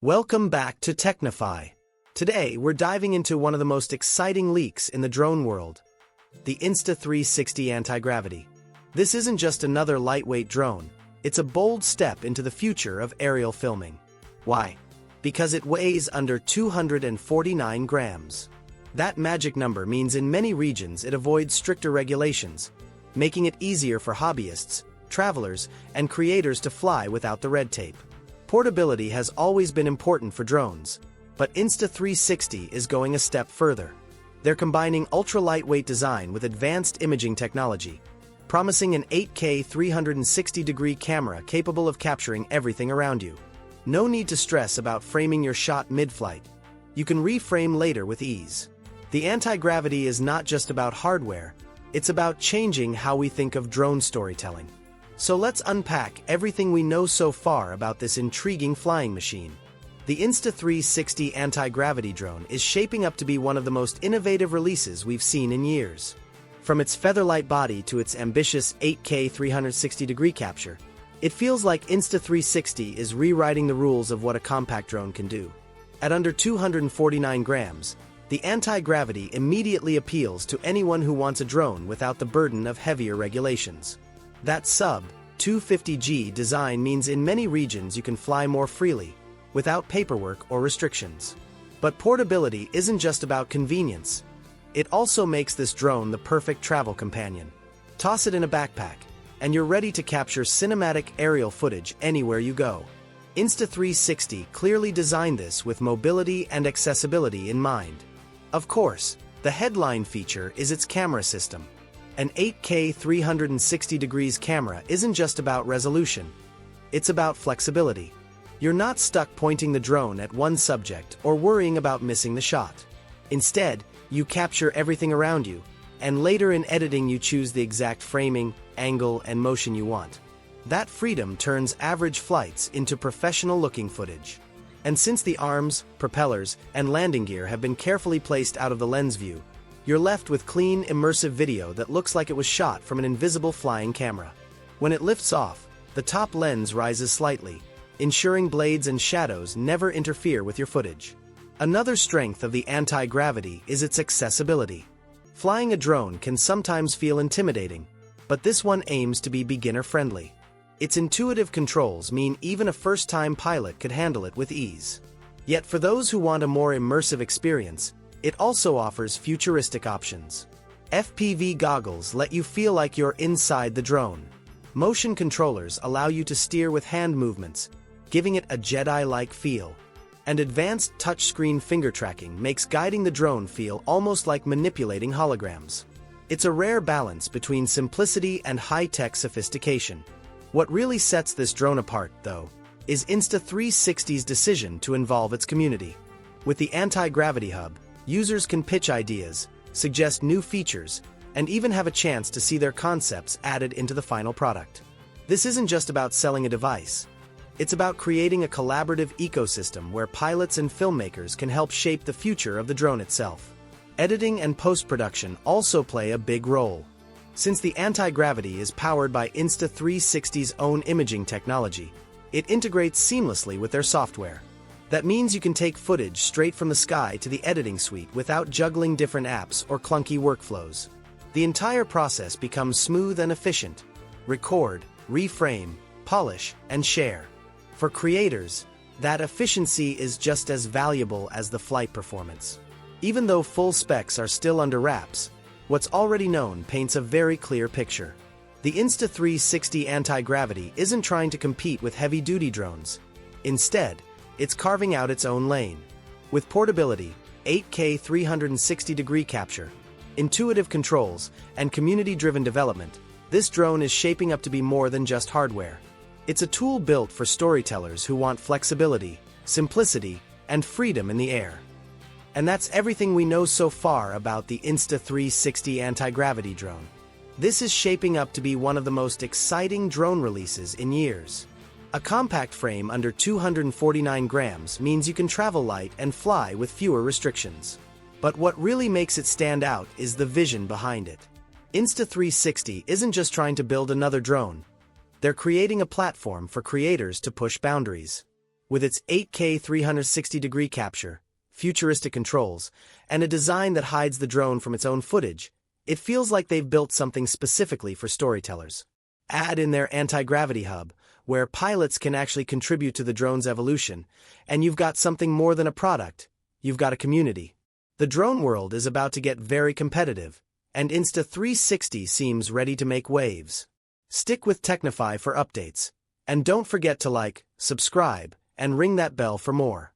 Welcome back to Technify. Today, we're diving into one of the most exciting leaks in the drone world, the Insta360 Antigravity. This isn't just another lightweight drone, it's a bold step into the future of aerial filming. Why? Because it weighs under 249 grams. That magic number means in many regions it avoids stricter regulations, making it easier for hobbyists, travelers, and creators to fly without the red tape. Portability has always been important for drones, but Insta360 is going a step further. They're combining ultra-lightweight design with advanced imaging technology, promising an 8K 360-degree camera capable of capturing everything around you. No need to stress about framing your shot mid-flight. You can reframe later with ease. The anti-gravity is not just about hardware, it's about changing how we think of drone storytelling. So let's unpack everything we know so far about this intriguing flying machine. The Insta360 Antigravity Drone is shaping up to be one of the most innovative releases we've seen in years. From its featherlight body to its ambitious 8K 360-degree capture, it feels like Insta360 is rewriting the rules of what a compact drone can do. At under 249 grams, the anti-gravity immediately appeals to anyone who wants a drone without the burden of heavier regulations. That sub-250G design means in many regions you can fly more freely, without paperwork or restrictions. But portability isn't just about convenience. It also makes this drone the perfect travel companion. Toss it in a backpack, and you're ready to capture cinematic aerial footage anywhere you go. Insta360 clearly designed this with mobility and accessibility in mind. Of course, the headline feature is its camera system. An 8K 360 degrees camera isn't just about resolution, it's about flexibility. You're not stuck pointing the drone at one subject or worrying about missing the shot. Instead, you capture everything around you, and later in editing you choose the exact framing, angle, and motion you want. That freedom turns average flights into professional-looking footage. And since the arms, propellers, and landing gear have been carefully placed out of the lens view, you're left with clean, immersive video that looks like it was shot from an invisible flying camera. When it lifts off, the top lens rises slightly, ensuring blades and shadows never interfere with your footage. Another strength of the anti-gravity is its accessibility. Flying a drone can sometimes feel intimidating, but this one aims to be beginner-friendly. Its intuitive controls mean even a first-time pilot could handle it with ease. Yet for those who want a more immersive experience, it also offers futuristic options. FPV goggles let you feel like you're inside the drone. Motion controllers allow you to steer with hand movements, giving it a Jedi-like feel. And advanced touchscreen finger tracking makes guiding the drone feel almost like manipulating holograms. It's a rare balance between simplicity and high-tech sophistication. What really sets this drone apart, though, is Insta360's decision to involve its community. With the anti-gravity hub, users can pitch ideas, suggest new features, and even have a chance to see their concepts added into the final product. This isn't just about selling a device. It's about creating a collaborative ecosystem where pilots and filmmakers can help shape the future of the drone itself. Editing and post-production also play a big role. Since the anti-gravity is powered by Insta360's own imaging technology, it integrates seamlessly with their software. That means you can take footage straight from the sky to the editing suite without juggling different apps or clunky workflows. The entire process becomes smooth and efficient. Record, reframe, polish, and share. For creators, that efficiency is just as valuable as the flight performance. Even though full specs are still under wraps, what's already known paints a very clear picture. The Insta360 Antigravity isn't trying to compete with heavy-duty drones. Instead, it's carving out its own lane. With portability, 8K 360-degree capture, intuitive controls, and community-driven development, this drone is shaping up to be more than just hardware. It's a tool built for storytellers who want flexibility, simplicity, and freedom in the air. And that's everything we know so far about the Insta360 Antigravity Drone. This is shaping up to be one of the most exciting drone releases in years. A compact frame under 249 grams means you can travel light and fly with fewer restrictions. But what really makes it stand out is the vision behind it. Insta360 isn't just trying to build another drone. They're creating a platform for creators to push boundaries. With its 8K 360-degree capture, futuristic controls, and a design that hides the drone from its own footage, it feels like they've built something specifically for storytellers. Add in their anti-gravity hub, where pilots can actually contribute to the drone's evolution, and you've got something more than a product, you've got a community. The drone world is about to get very competitive, and Insta360 seems ready to make waves. Stick with Technify for updates, and don't forget to like, subscribe, and ring that bell for more.